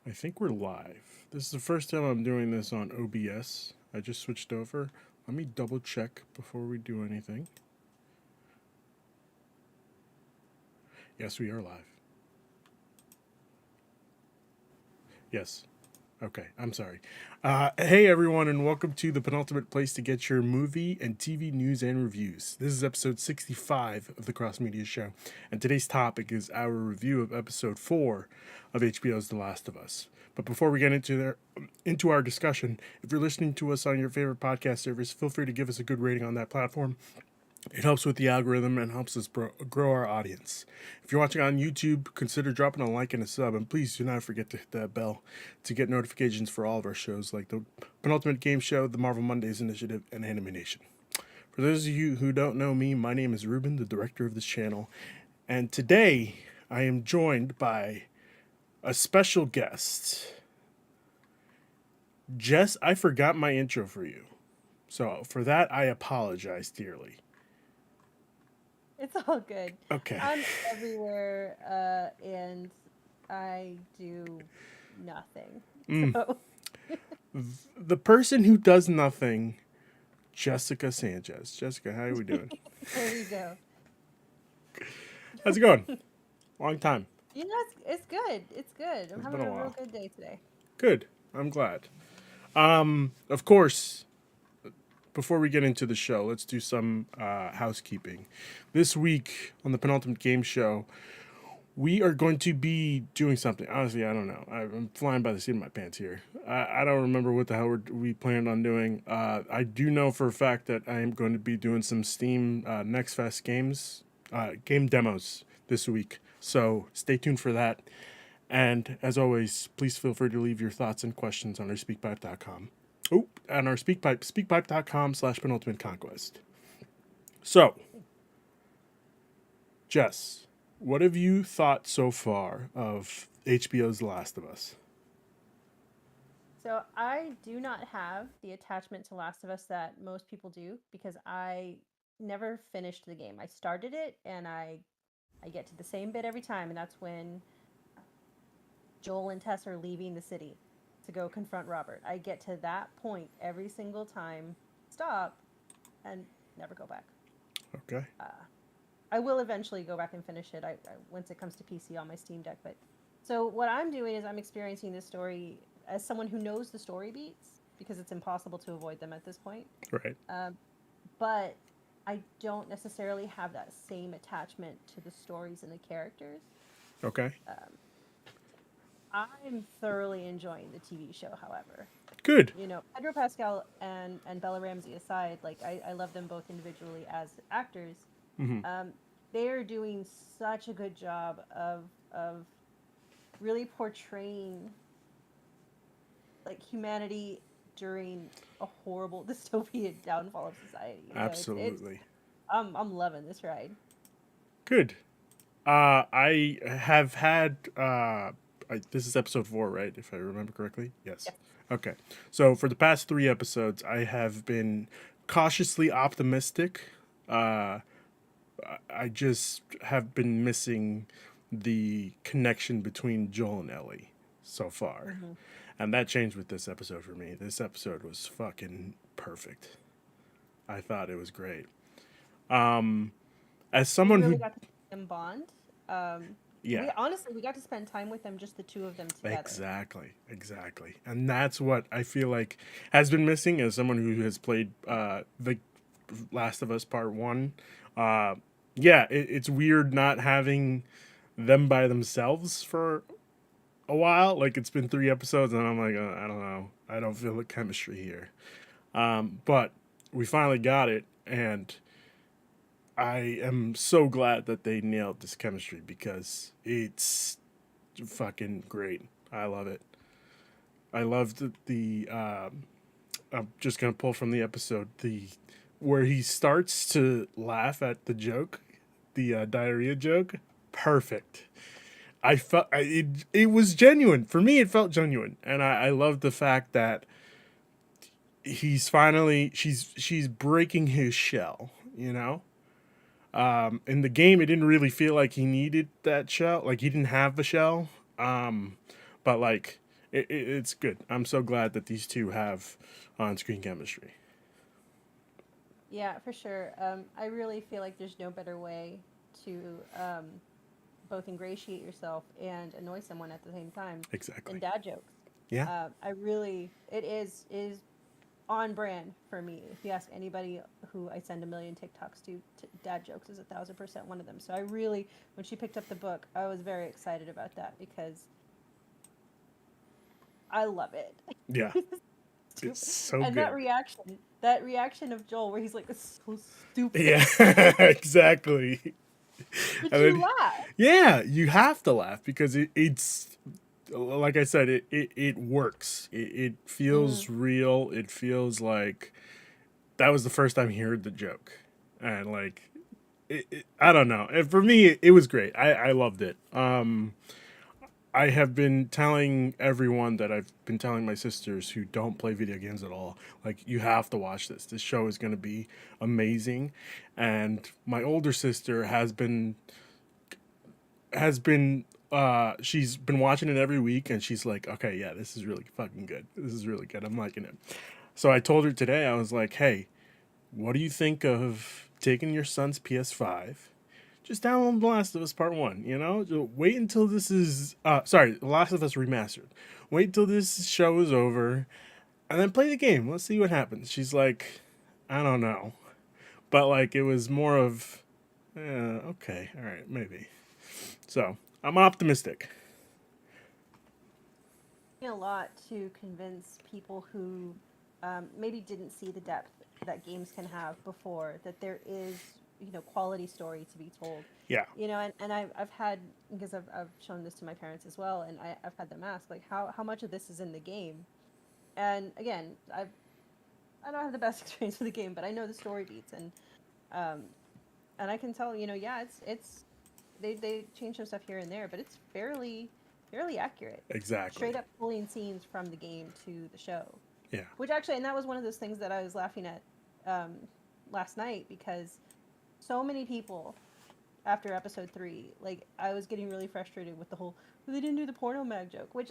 I think we're live. This is the first time I'm doing this on OBS. I just switched over. Let me double check before we do anything. Yes, we are live. Yes. Okay, I'm sorry. Hey everyone, and welcome to the penultimate place to get your movie and TV news and reviews. This is episode 65 of the Cross Media Show, and today's topic is our review of episode 4 of HBO's The Last of Us. But before we get into our discussion, if you're listening to us on your favorite podcast service, feel free to give us a good rating on that platform. It helps with the algorithm and helps us grow our audience. If you're watching on YouTube, consider dropping a like and a sub, and please do not forget to hit that bell to get notifications for all of our shows like the Penultimate Game Show, the Marvel Mondays Initiative, and Animation. For those of you who don't know me, my name is Ruben, the director of this channel, and today I am joined by a special guest. Jess, I forgot my intro for you, so for that I apologize dearly. It's all good. Okay. I'm everywhere, and I do nothing. Mm. So The person who does nothing, Jessica Sanchez. Jessica, how are we doing? there we go. How's it going? Long time. It's good. It's good. I'm It's been having a a real while. good day today. Good. I'm glad. Of course, before we get into the show, let's do some housekeeping. This week on the Penultimate Game Show, we are going to be doing something. Honestly, I don't know. I'm flying by the seat of my pants here. I don't remember what the hell we planned on doing. I do know for a fact that I am going to be doing some Steam Next Fest games, game demos this week. So stay tuned for that. And as always, please feel free to leave your thoughts and questions on our speakpipe.com. Oh, and our speakpipe, speakpipe.com/penultimate conquest. So, Jess, what have you thought so far of HBO's The Last of Us? So I do not have the attachment to Last of Us that most people do because I never finished the game. I started it and I get to the same bit every time, and that's when Joel and Tess are leaving the city to go confront Robert. I get to that point every single time, stop, and never go back. Okay. Uh, I will eventually go back and finish it once it comes to PC on my Steam Deck. But so what I'm doing is I'm experiencing this story as someone who knows the story beats because it's impossible to avoid them at this point. Right. Um, but I don't necessarily have that same attachment to the stories and the characters. Okay. Um, I'm thoroughly enjoying the TV show, however. Good. Pedro Pascal and Bella Ramsey aside, like I love them both individually as actors. Mm-hmm. Um, they are doing such a good job of really portraying like humanity during a horrible dystopian downfall of society. It's Absolutely. I'm loving this ride. Good. I have had. This is episode 4, right? If I remember correctly. Yes. Yes. Okay. So for the past 3 episodes, I have been cautiously optimistic. Uh, I just have been missing the connection between Joel and Ellie so far. Mm-hmm. And that changed with this episode for me. This episode was fucking perfect. I thought it was great. Um, as We someone really who, got to see them bond. Um, we yeah, honestly we got to spend time with them, just the two of them together. exactly. And that's what I feel like has been missing as someone who has played the Last of Us Part 1. Uh, yeah, it's weird not having them by themselves for a while. Like it's been 3 episodes, and I'm like, I don't know, I don't feel the chemistry here. But we finally got it, and I am so glad that they nailed this chemistry because it's fucking great. I love it. I loved I'm just gonna pull from the episode the where he starts to laugh at the joke, the diarrhea joke. Perfect. It was genuine for me. It felt genuine, and I love the fact that he's finally she's breaking his shell. You know, in the game, it didn't really feel like he needed that shell. Like he didn't have the shell. But like It's good. I'm so glad that these two have on-screen chemistry. Yeah, for sure. I really feel like there's no better way to both ingratiate yourself and annoy someone at the same time than Exactly. dad jokes. Yeah. I really, it is on brand for me. If you ask anybody who I send a million TikToks to, dad jokes is 1,000% one of them. So I really, when she picked up the book, I was very excited about that because I love it. Yeah. It's Stupid. so And good. that reaction of Joel where he's like, "It's so stupid," Yeah. Exactly. but And you then, laugh. yeah, you have to laugh because it's like I said, it works. It Mm, feels real. It feels like that was the first time he heard the joke, and like I don't know. And for me, it was great. I loved it. I have been telling everyone that I've been telling my sisters who don't play video games at all, like, you have to watch this. This show is going to be amazing. And my older sister she's been watching it every week, and she's like, okay, yeah, this is really fucking good. This is really good. I'm liking it. So I told her today, I was like, hey, what do you think of taking your son's PS5? Just download The Last of Us Part 1, you know? Just wait until this is. Sorry, The Last of Us Remastered. Wait till this show is over, and then play the game. Let's see what happens. She's like, I don't know. But, like, it was more of, okay, alright, maybe. So, I'm optimistic. A lot to convince people who maybe didn't see the depth that games can have before that there is quality story to be told. Yeah, And I've had, because I've shown this to my parents as well, and I've had them ask like how much of this is in the game. And again, I don't have the best experience with the game, but I know the story beats, um and I can tell, yeah, it's they change some stuff here and there, but it's fairly accurate. exactly. Straight up pulling scenes from the game to the show. Yeah. Which actually, and that was one of those things that I was laughing at um, last night because so many people after episode 3, like I was getting really frustrated with the whole "well, they didn't do the porno mag joke," which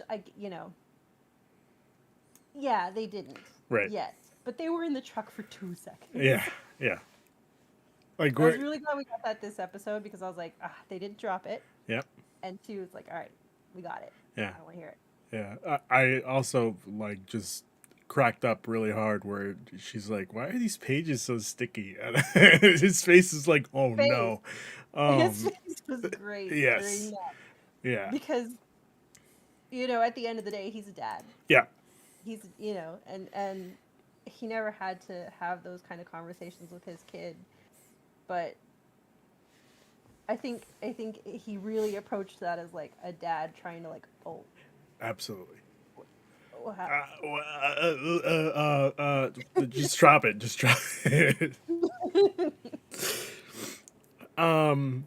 yeah, they didn't Right. yet, but they were in the truck for 2 seconds. Yeah. Yeah. Like, I was we're. really glad we got that this episode because I was like, they didn't drop it, Yep. and two, it's like, all right, we got it. Yeah. I want to hear it. Yeah, I also like just cracked up really hard where she's like, "Why are these pages so sticky?" And his face is like, "Oh Face, no." his Um, face was great during yes, that yeah, because at the end of the day, he's a dad. yeah, He's and he never had to have those kind of conversations with his kid, but I think he really approached that as like a dad trying to like, oh, absolutely. what Just drop it. Just drop it. um,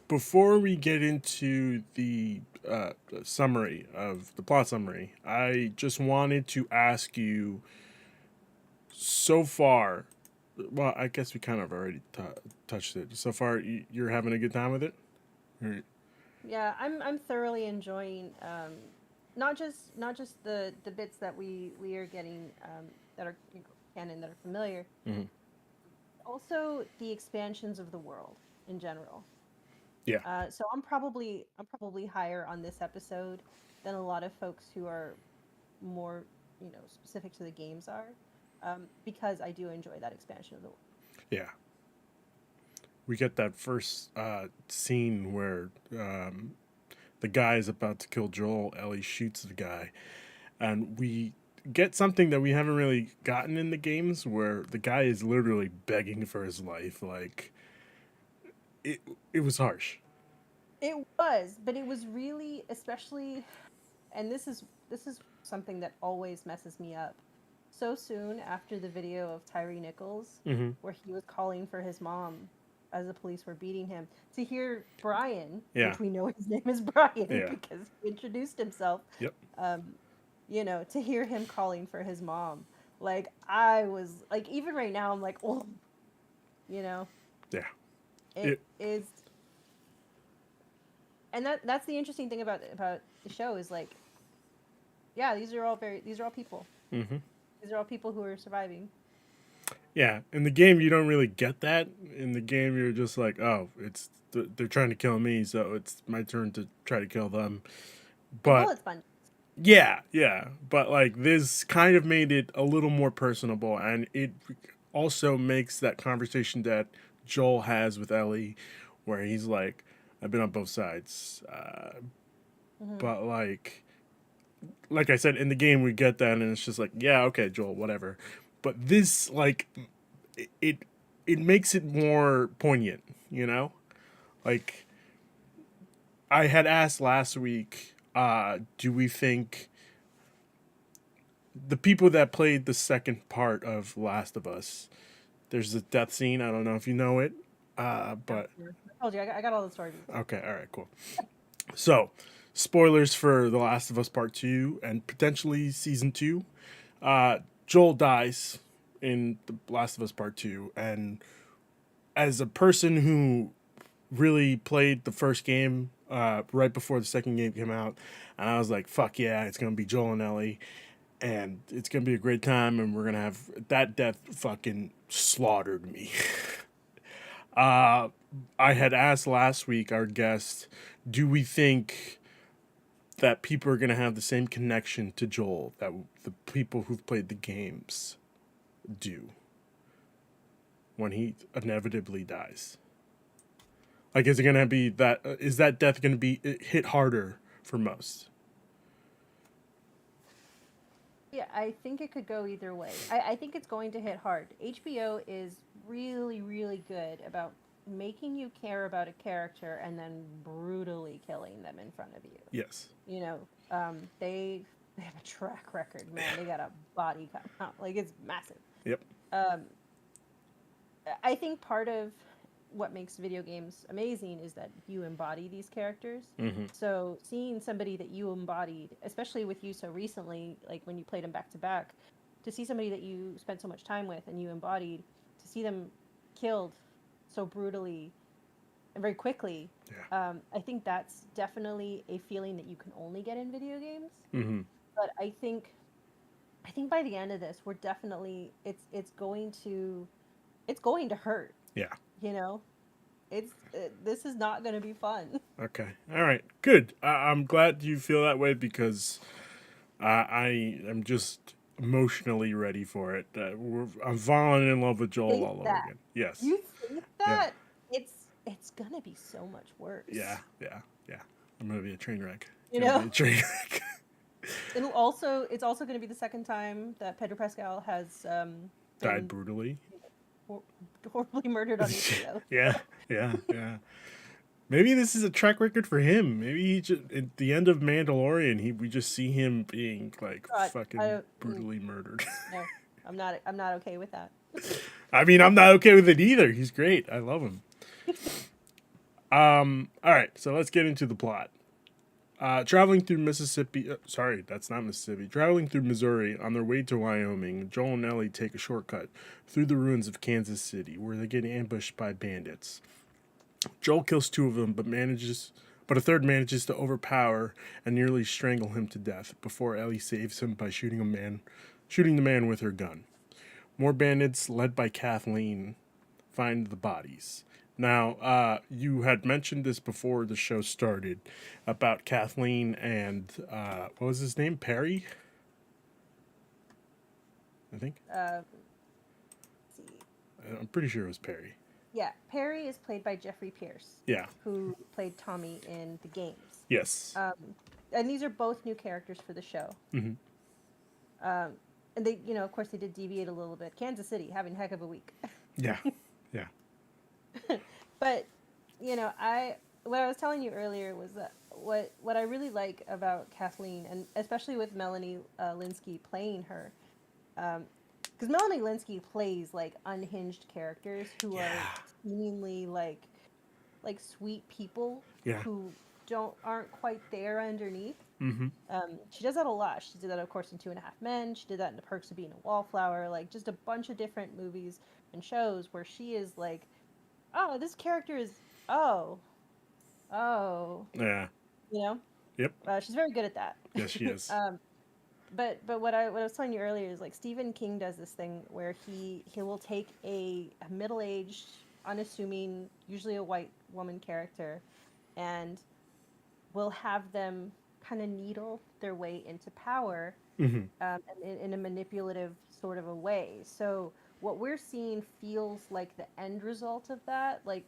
Before we get into the summary of the plot summary, I just wanted to ask you so far. Well, I guess we kind of already touched it. So far, you're having a good time with it? Right. Yeah, I'm thoroughly enjoying not just the bits that we are getting that are canon, that are familiar, Hmm. also the expansions of the world in general. Yeah. So I'm probably higher on this episode than a lot of folks who are more specific to the games are, because I do enjoy that expansion of the world. Yeah. We get that first scene where the guy is about to kill Joel. Ellie shoots the guy, and we get something that we haven't really gotten in the games, where the guy is literally begging for his life. Like, it, it was harsh. It was, but it was really, especially, and this is something that always messes me up. So soon after the video of Tyree Nichols, Hmm. where he was calling for his mom as the police were beating him, to hear Brian, Yeah. which we know his name is Brian Yeah. because he introduced himself, Yep. um, to hear him calling for his mom, like I was like, even right now, I'm like, oh, you know, Yeah. it It. is, and that's the interesting thing about the show is like yeah, these are all people. Mm-hmm. These are all people who are surviving. Yeah, in the game you don't really get that. In the game you're just like, oh, they're trying to kill me, so it's my turn to try to kill them. And But bullet sponge. yeah, yeah, but like this kind of made it a little more personable, and it also makes that conversation that Joel has with Ellie, where he's like, "I've been on both sides," Hmm. but like I said, in the game we get that, and it's just like, yeah, okay, Joel, whatever. But this, like, it it makes it more poignant, you know. Like I had asked last week, do we think the people that played the second part of Last of Us? There's a death scene. I don't know if you know it, Yeah, but sure. I told you, I got all the story beats. okay, all right, cool. So, spoilers for The Last of Us Part 2 and potentially Season 2. Joel dies in The Last of Us Part 2. And as a person who really played the first game right before the second game came out, and I was like, fuck yeah, it's going to be Joel and Ellie. And it's going to be a great time, and we're going to have that death fucking slaughtered me. I had asked last week our guest, do we think that people are going to have the same connection to Joel that the people who've played the games do when he inevitably dies? Like, is it going to be that? Is that death going to be hit harder for most? Yeah, I think it could go either way. I think it's going to hit hard. HBO is really, really good about making you care about a character and then brutally killing them in front of you. Yes. You know, they have a track record, man. They got a body count, like it's massive. Yep. Um, I think part of what makes video games amazing is that you embody these characters. Mm-hmm. So seeing somebody that you embodied, especially with you so recently, like when you played them back to back, to see somebody that you spent so much time with and you embodied, to see them killed so brutally and very quickly, Yeah. I think that's definitely a feeling that you can only get in video games. Mm-hmm. But I think by the end of this, we're definitely it's going to hurt. Yeah. You know, this is not going to be fun. Okay. All right. Good. I'm glad you feel that way because I am just emotionally ready for it. I'm falling in love with Joel Think all over that. again. Yes. You think Yeah. that it's going to be so much Yeah. worse. Yeah. Yeah. I'm gonna be a train wreck. You It's gonna know, be a train wreck. it's also going to be the second time that Pedro Pascal has Died been brutally. hor- horribly murdered on HBO. Yeah. Yeah. Yeah. Maybe this is a track record for him. Maybe he just at the end of Mandalorian, we just see him being like God, I fucking don't. brutally murdered. No, I'm not okay with that. I mean, I'm not okay with it either. He's great. I love him. All right, so let's get into the plot. Traveling through Mississippi, sorry, that's not Mississippi. Traveling through Missouri on their way to Wyoming, Joel and Ellie take a shortcut through the ruins of Kansas City, where they get ambushed by bandits. Joel kills two of them, but a third manages to overpower and nearly strangle him to death before Ellie saves him by shooting the man with her gun. More bandits, led by Kathleen, find the bodies. Now, you had mentioned this before the show started about Kathleen and what was his name? Perry, I think. Let's see. I'm pretty sure it was Perry. Yeah, Perry is played by Jeffrey Pierce, Yeah. who played Tommy in the games. Yes. And these are both new characters for the show. Mm-hmm. And they, of course, they did deviate a little bit. Kansas City having a heck of a week. Yeah. Yeah. But, what I was telling you earlier was that what I really like about Kathleen, and especially with Melanie Linsky playing her, because Melanie Linsky plays like unhinged characters who are seemingly like sweet people Yeah. who aren't quite there underneath. Mm-hmm. She does that a lot. She did that, of course, in Two and a Half Men. She did that in The Perks of Being a Wallflower. Like, just a bunch of different movies and shows where she is like, oh, this character is, oh, Yeah. you know? Yep. She's very good at that. Yes, she is. but what I was telling you earlier is like Stephen King does this thing where he will take a middle-aged, unassuming, usually a white woman character, and will have them kind of needle their way into power, Hmm. and in a manipulative sort of a way. So what we're seeing feels like the end result of that. Like,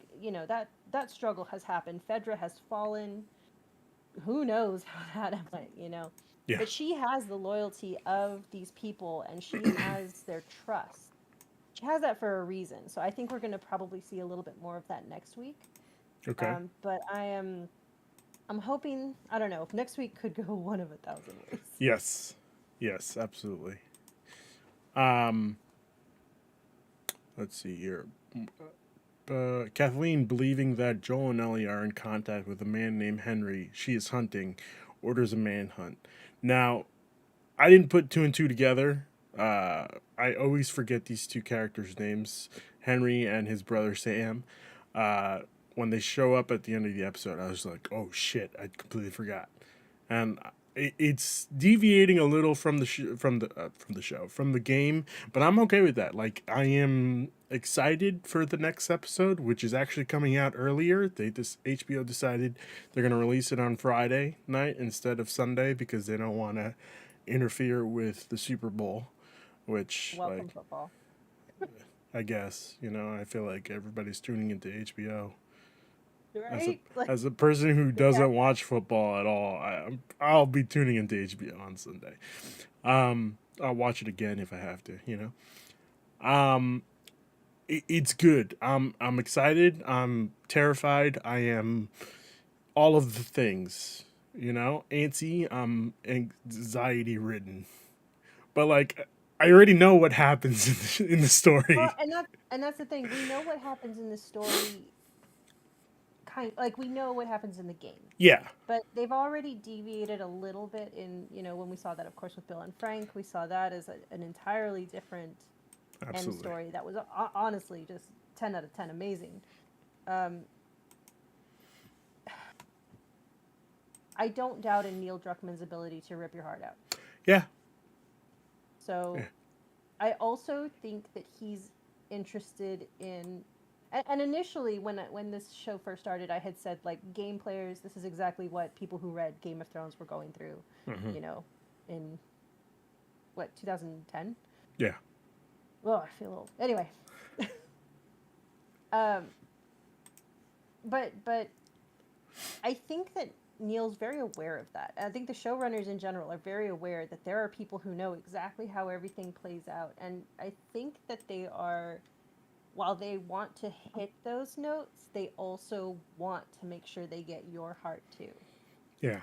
that struggle has happened. Fedra has fallen. Who knows how that went. Yeah. But she has the loyalty of these people and she has their trust. She has that for a reason. So I think we're going to probably see a little bit more of that next week. Okay. But I'm hoping, I don't know, if next week could go one of a thousand ways. Yes. Yes, absolutely. Um, let's see here. Kathleen, believing that Joel and Ellie are in contact with a man named Henry she is hunting, orders a manhunt. Now, I didn't put two and two together. I always forget these two characters' names, Henry and his brother Sam. Uh, when they show up at the end of the episode, I was like, "Oh shit!" I completely forgot, and it's deviating a little from the from the game, but I'm okay with that. Like, I am excited for the next episode, which is actually coming out earlier. HBO decided they're gonna release it on Friday night instead of Sunday because they don't want to interfere with the Super Bowl, which, Welcome like, football. I guess, I feel like everybody's tuning into HBO. As a Right? Like, as a person who yeah. doesn't watch football at all, I'll be tuning into HBO on Sunday. I'll watch it again if I have to. It's good. I'm excited. I'm terrified. I am all of the things. Antsy. I'm anxiety ridden. But, like, I already know what happens in the Well, story. and that's the thing. We know what happens in the story, kind like we know what happens in the game. Yeah, But they've already deviated a little bit when we saw that, of course, with Bill and Frank. We saw that as an entirely different end absolutely. story that was honestly just 10 out of 10 amazing. Um, I don't doubt in Neil Druckmann's ability to rip your heart out. Yeah, So yeah, I also think that he's interested in, and initially when this show first started, I had said like game players. This is exactly what people who read Game of Thrones were going through, hmm, you know, in what 2010. yeah, Well, I feel old. Anyway, um, but I think that Neil's very aware of that. I think the showrunners in general are very aware that there are people who know exactly how everything plays out, and I think that they are, while they want to hit those notes, they also want to make sure they get your heart too. yeah,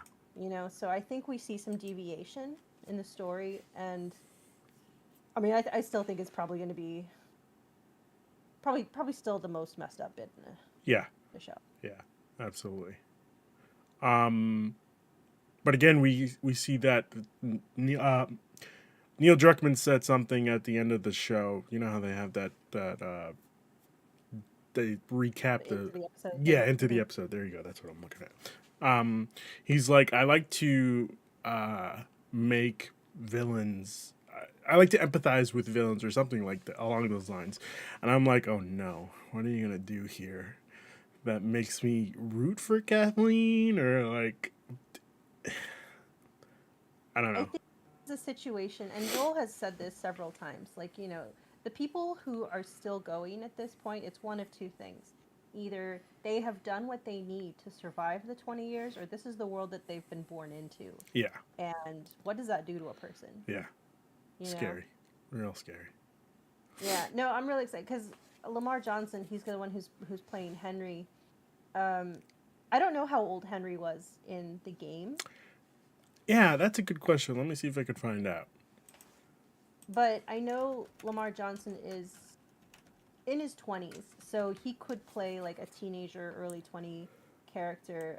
So I think we see some deviation in the story, and I mean, I still think it's probably going to be probably still the most messed up bit in yeah, the show. yeah, absolutely. Um, but again, we see that Neil Druckmann said something at the end of the show. You know how they have that they recap Into the the episode yeah thing. into the Hmm. episode. There you go. That's what I'm looking at. He's like, I like to make villains. I like to empathize with villains or something like that along those lines. And I'm like, oh no, what are you gonna do here? That makes me root for Kathleen, or like, I don't I know. think it's a situation, and Joel has said this several times. Like, the people who are still going at this point, it's one of two things. Either they have done what they need to survive the 20 years, or this is the world that they've been born into. Yeah, And what does that do to a person? yeah, You know? scary, real scary. Yeah. No, I'm really excited because Lamar Johnson, he's the one who's playing Henry. Um, I don't know how old Henry was in the game, Yeah, that's a good question. Let me see if I could find out. but I know Lamar Johnson is in his 20s, so he could play like a teenager, early 20 character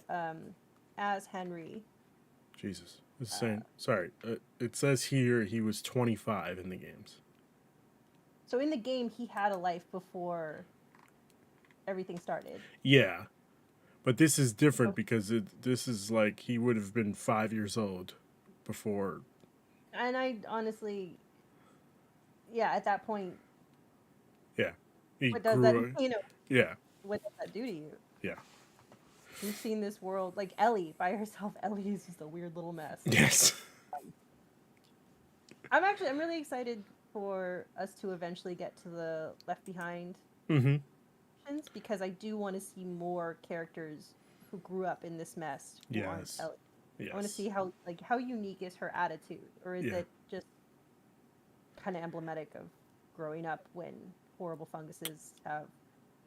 as Henry. Jesus, it's Uh, saying sorry. It says here he was 25 in the games. so in the game, he had a life before everything started. Yeah, but this is different So because this is like he would have been 5 years old before And I honestly, yeah, at that point, Yeah. He what does that, grew. you know, Yeah. what does that do to you? Yeah. We've seen this world, like Ellie by herself. Ellie is just a weird little mess. Yes. I'm really excited for us to eventually get to the Left Behind Mm-hmm. options, because I do want to see more characters who grew up in this mess who aren't Yes. Ellie. I want to Yes. see how unique is her attitude, or is Yeah. it just kind of emblematic of growing up when horrible funguses have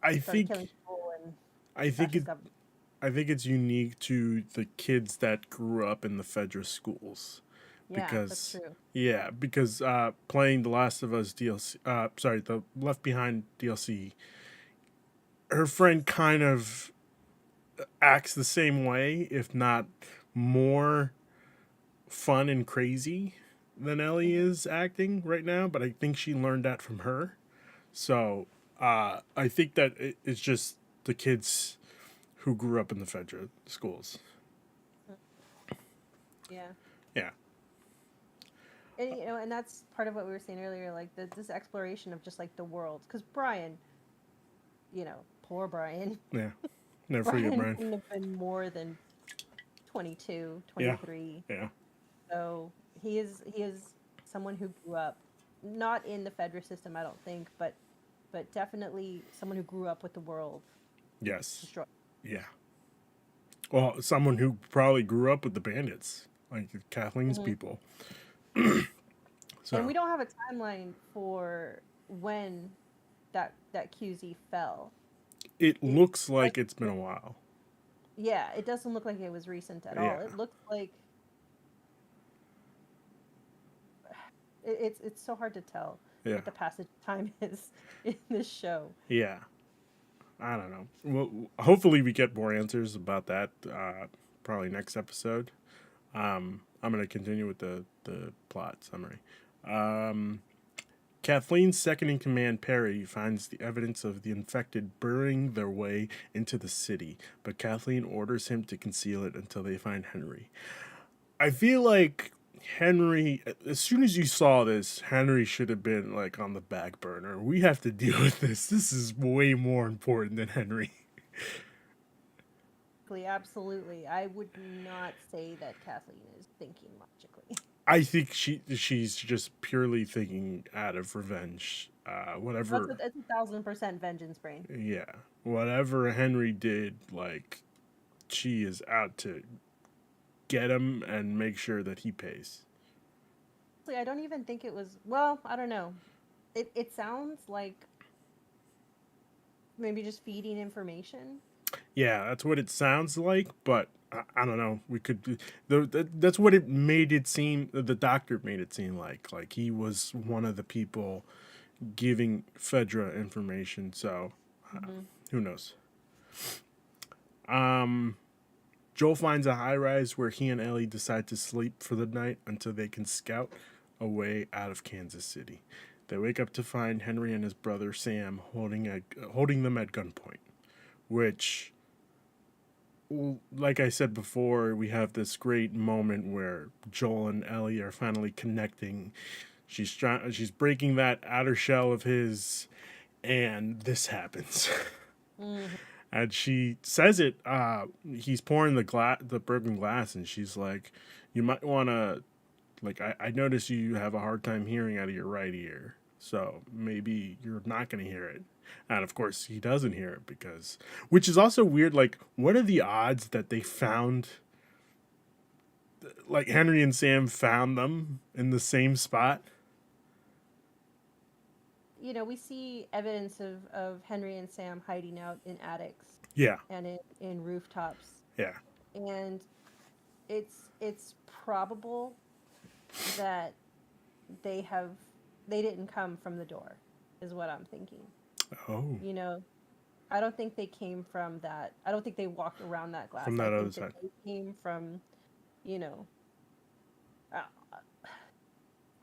I started killing think. people and I think fascist it. government. I think it's unique to the kids that grew up in the Fedra schools, Yeah, that's because true. because playing the Last of Us DLC, sorry, the Left Behind DLC, her friend kind of acts the same way, if not more fun and crazy than Ellie Hmm. is acting right now. But I think she learned that from her. So I think that it's just the kids who grew up in the Fedra schools. Yeah. Yeah. And and that's part of what we were saying earlier, like this exploration of just like the world. Because Brian, poor Brian. Yeah. Never forget Brian Brian. couldn't have been more than 22, Yeah. 23. Yeah. So he is someone who grew up not in the Fedra system, I don't think, but definitely someone who grew up with the world Yes. destroyed. Yeah. Well, someone who probably grew up with the bandits, like Kathleen's Hmm. people. And So we don't have a timeline for when that QZ fell. it It looks like like it's been a while. Yeah, it doesn't look like it was recent at all. Yeah. It looks like it's so hard to tell Yeah. what the passage of time is in this show. Yeah. I don't know. Well, hopefully we get more answers about that. Probably next episode. I'm gonna continue with the plot summary. Um, Kathleen's second in command, Perry, finds the evidence of the infected burrowing their way into the city, but Kathleen orders him to conceal it until they find Henry. I feel like Henry, as soon as you saw this, Henry should have been like on the back burner. We have to deal with this. This is way more important than Henry. Absolutely. I would not say that Kathleen is thinking logically. I think she's just purely thinking out of revenge. That's Whatever, that's 1,000% vengeance brain. yeah, whatever Henry did, like she is out to get him and make sure that he pays. Honestly, I don't even think it was. Well, I don't know. It sounds like maybe just feeding information. Yeah, that's what it sounds like, but I don't know. We could. That's what it made it seem. The doctor made it seem like he was one of the people giving Fedra information. So Hmm. who knows? Um, Joel finds a high rise where he and Ellie decide to sleep for the night until they can scout a way out of Kansas City. They wake up to find Henry and his brother Sam holding them at gunpoint, which, like I said before, we have this great moment where Joel and Ellie are finally connecting. She's breaking that outer shell of his, and this happens. Hmm. And she says it. He's pouring the broken glass, and she's like, "You might want to, like, I notice you have a hard time hearing out of your right ear, so maybe you're not going to hear it." And of course, he doesn't hear it because, which is also weird. Like, what are the odds that they found, like, Henry and Sam found them in the same spot? We see evidence of Henry and Sam hiding out in attics Yeah, and in rooftops, yeah. and it's probable that they have they didn't come from the door, is what I'm thinking. Oh, You know, I don't think they came from that. I don't think they walked around that glass. from I that other think that side. they came from, you know, uh,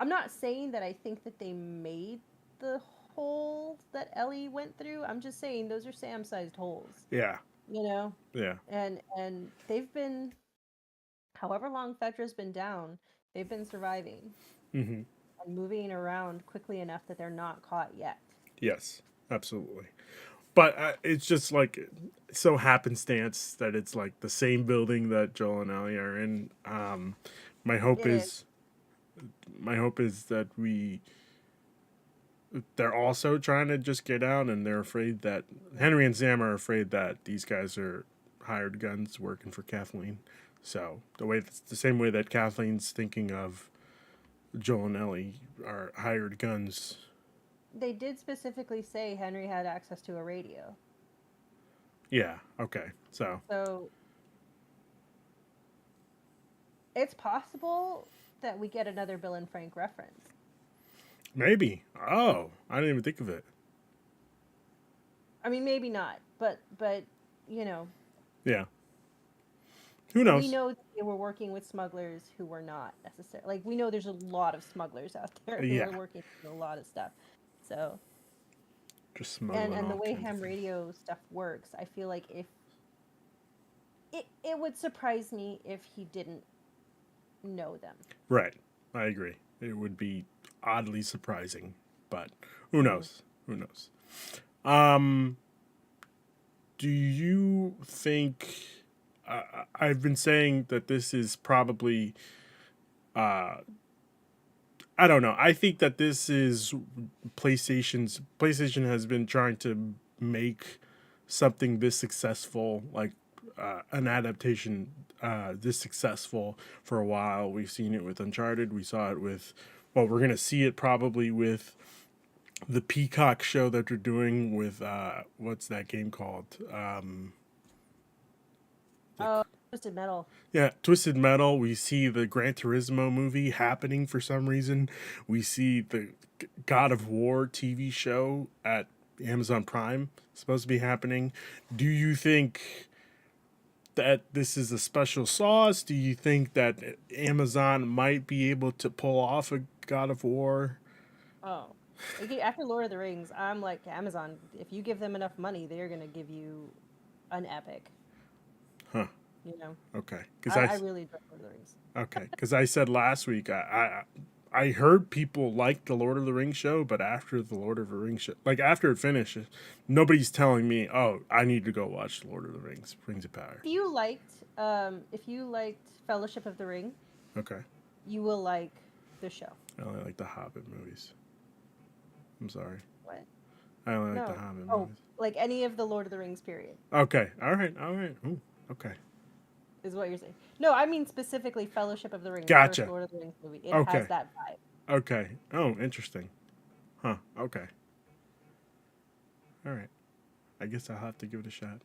I'm not saying that I think that they made the holes that Ellie went through. I'm just saying those are Sam-sized holes, Yeah, you know? yeah, And they've been however long Fedra's been down, They've been surviving Mm-hmm. and moving around quickly enough that they're not caught yet. Yes, absolutely. But it's just like so happenstance that it's like the same building that Joel and Ellie are in. My hope It is. is my hope is that they're also trying to just get out, and they're afraid that Henry and Sam are afraid that these guys are hired guns working for Kathleen. So the same way that Kathleen's thinking of Joel and Ellie are hired guns. They did specifically say Henry had access to a radio. Yeah. Okay. So So it's possible that we get another Bill and Frank reference. maybe. Oh, I didn't even think of it. I mean, maybe not, but you know, Yeah. Who we knows? know that they were working with smugglers who were not necessarily like we know there's a lot of smugglers out there who Yeah. are working with a lot of stuff. So Just and smuggling and the all way kinds of ham things. radio stuff works, I feel like if it would surprise me if he didn't know them. Right. I agree. It would be oddly surprising, but who Hmm. knows? Who knows? Um, do you think? I've been saying that this is probably. Uh, I don't know. I think that this is PlayStation has been trying to make something this successful, like an adaptation this successful for a while. We've seen it with Uncharted. We saw it with, well, we're gonna see it probably with the Peacock show that they're doing with what's that game called? The Oh, Twisted Metal. Yeah, Twisted Metal. We see the Gran Turismo movie happening for some reason. We see the God of War TV show at Amazon Prime supposed to be happening. Do you think that this is a special sauce? Do you think that Amazon might be able to pull off a God of War? Oh, after Lord of the Rings, I'm like Amazon. If you give them enough money, they're gonna give you an epic. Huh. You know, Okay. I really enjoy Lord of the Rings. Because I said last week I heard people like the Lord of the Rings show, but after the Lord of the Rings show, like after it finished, nobody's telling me, "Oh, I need to go watch Lord of the Rings: Rings of Power." If you liked Fellowship of the Ring, Okay, you will like the show. I only like the Hobbit movies. I'm sorry, What? I only like the No. Hobbit Oh, movies. like any of the Lord of the Rings period Okay, all right. Ooh, okay, is what you're saying. No, I mean specifically Fellowship of the Ring, the first gotcha. Lord of the Rings movie. It has Okay, that vibe. okay. Oh, interesting. Huh. Okay. All right. I guess I'll have to give it a shot.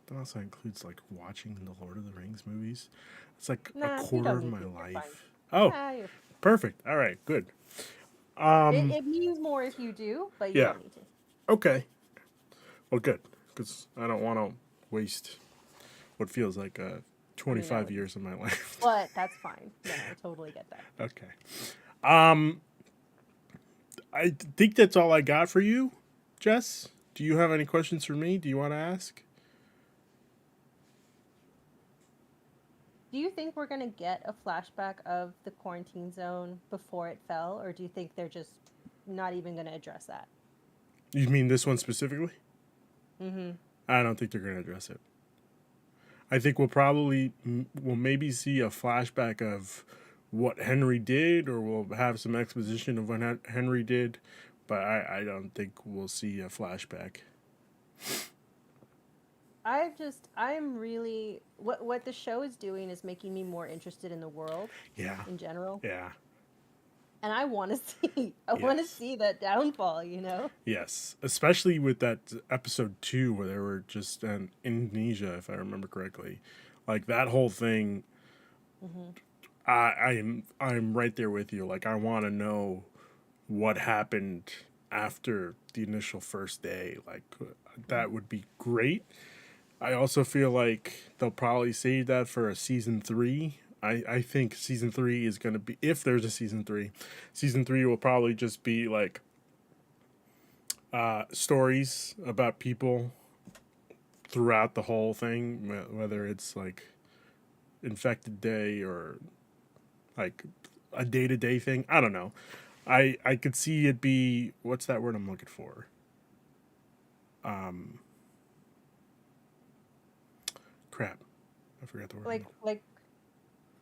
That also includes like watching the Lord of the Rings movies. It's like a Nah, you quarter don't of need my to. You're fine. life. Oh, Ah, you're perfect. All right, good. It, Um, it means more if you do, but you yeah. don't need to. Okay. Well, good, because I don't want to waste what feels like I mean, that 25 would, years of my life. but that's fine. No, I totally get that. Okay. Um, I think that's all I got for you, Jess. Do you have any questions for me? Do you want to ask? Do you think we're gonna get a flashback of the quarantine zone before it fell, or do you think they're just not even gonna address that? You mean this one specifically? Mm-hmm. I don't think they're going to address it. I think we'll maybe see a flashback of what Henry did, or we'll have some exposition of what Henry did, but I don't think we'll see a flashback. I'm really what the show is doing is making me more interested in the world Yeah, in general, yeah, and I want to I want to yes, see that downfall. You know. yes. Especially with that episode 2 where they were just in Indonesia, if I remember correctly. Like that whole thing, Mm-hmm. I'm right there with you. Like I want to know what happened after the initial first day. Like that would be great. I also feel like they'll probably save that for a season 3. I think season 3 is going to be, if there's a season 3 will probably just be like stories about people throughout the whole thing, whether it's like infected day or like a day-to-day thing. I don't know. I could see it be, what's that word I'm looking for? Crap. I forgot the word. I'm Like looking- like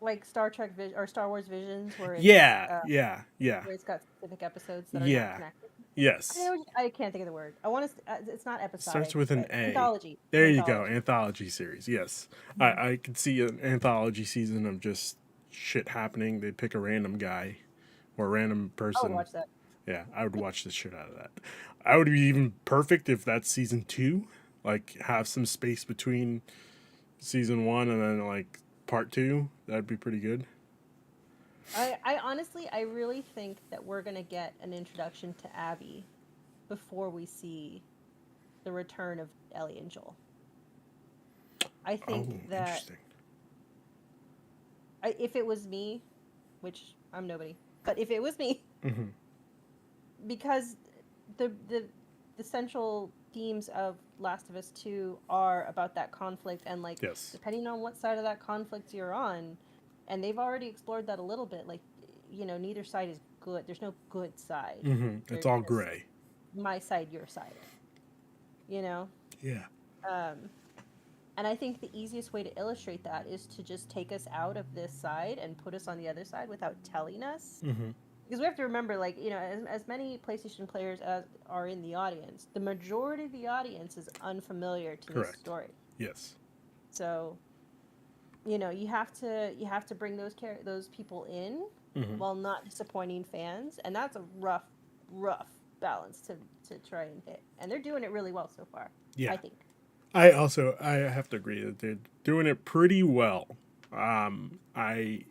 like Star Trek or Star Wars Visions, Yeah, yeah, yeah, where it's got specific episodes that are not yeah. connected. Yes. I can't think of the word. I want to. It's not Starts episodic, with an but A. anthology. An There you go. anthology. Anthology series. Yes. Mhm. I could see an anthology season of just shit happening. They'd pick a random guy or a random I would person. watch that. Yeah, I would watch the shit out of that. I would be even perfect if that's season 2. Like, have some space between season 1 and then, like, part 2. That'd be pretty good. I honestly, I really think that we're gonna get an introduction to Abby before we see the return of Ellie and Joel. I Oh, think that interesting. if it was me, which I'm nobody, but if it was me, Hmm. because the the the central themes of Last of Us 2 are about that conflict, and like Yes. depending on what side of that conflict you're on, and they've already explored that a little bit, like, neither side is good. There's no good side. It's There's all just gray. my side, your side. You know? Yeah. Um and I think the easiest way to illustrate that is to just take us out of this side and put us on the other side without telling us. Hmm. Because we have to remember, like, as many PlayStation players as are in the audience, the majority of the audience is unfamiliar to this Correct. story. Yes. So, you have to bring those people in Hmm. while not disappointing fans, and that's a rough balance to try and hit. And they're doing it really well so far, Yeah. I think. I have to agree that they're doing it pretty well. I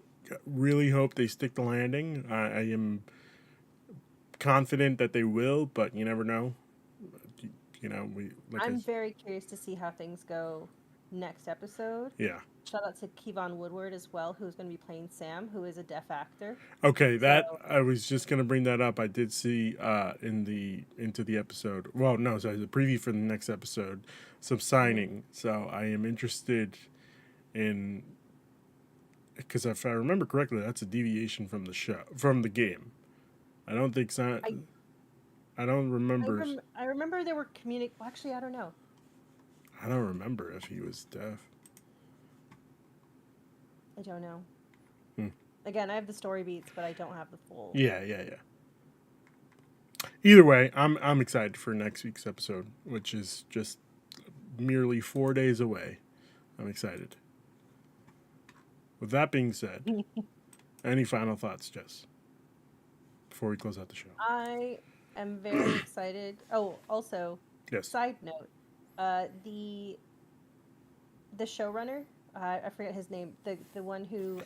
really hope they stick the landing. I am confident that they will, but you never know. We like I'm very curious to see how things go next episode. yeah. Shout out to Kevon Woodward as well, who's going to be playing Sam, who is a deaf actor. Okay, that So I was just gonna bring that up. I did see into the episode. Well, no, sorry, the preview for the next episode, some signing. So I am interested in, because if I remember correctly, that's a deviation from the game. I don't think so. I I don't remember. I remember there were well, actually, I don't know. I don't remember if he was deaf. I don't know. Hmm. Again, I have the story beats, but I don't have the full. Yeah. Either way, I'm excited for next week's episode, which is just merely 4 days away. I'm excited. With that being said, any final thoughts, Jess, before we close out the show? I am very excited. Oh, also, Yes. side note, the showrunner, I forget his name, the one who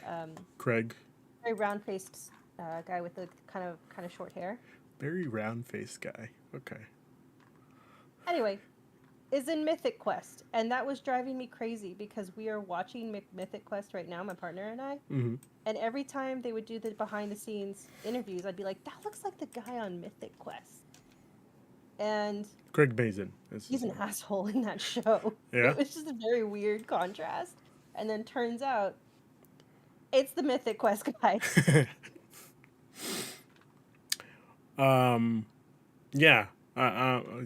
Craig. very round faced guy with the kind of short hair. Very round-faced guy. Okay. Anyway, is in Mythic Quest, and that was driving me crazy because we are watching Mythic Quest right now, my partner and I. Mm-hmm. And every time they would do the behind the scenes interviews, I'd be like, that looks like the guy on Mythic Quest. And Craig Mazin. he's an asshole in that show. Yeah? It was just a very weird contrast. And then turns out it's the Mythic Quest guy. Yeah.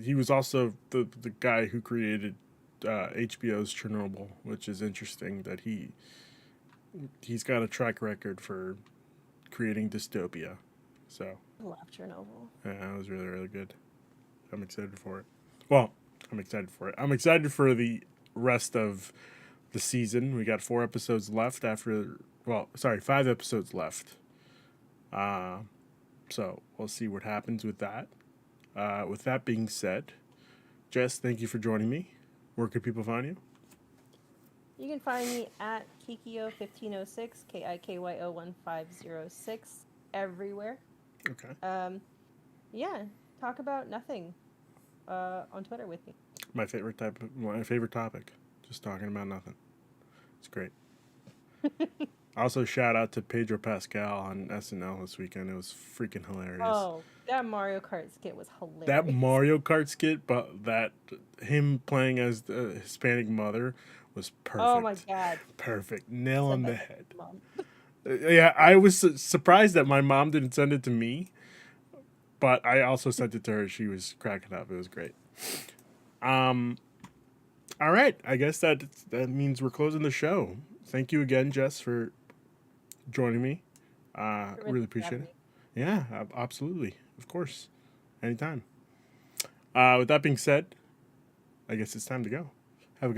He was also the guy who created HBO's Chernobyl, which is interesting that he's got a track record for creating dystopia. So I love Chernobyl. yeah, that was really, really good. I'm excited for it. Well, I'm excited for it. I'm excited for the rest of the season. We got 4 episodes left after. Well, sorry, 5 episodes left. So we'll see what happens with that. With that being said, Jess, thank you for joining me. Where can people find you? You can find me at Kikyo1506, KIKYO1506, everywhere. Okay. Yeah, talk about nothing on Twitter with me. My favorite topic. Just talking about nothing. It's great. Also, shout out to Pedro Pascal on SNL this weekend. It was freaking hilarious. Oh, that Mario Kart skit was hilarious. That Mario Kart skit, but that him playing as the Hispanic mother was perfect. Oh my god. Perfect. Nail on the head. Mom. Yeah, I was surprised that my mom didn't send it to me, but I also sent it to her. She was cracking up. It was great. Um, all right, I guess that means we're closing the show. Thank you again, Jess, for joining me. Really Really thanks for appreciate having it. me. Yeah, absolutely, of course, anytime. With that being said, I guess it's time to go.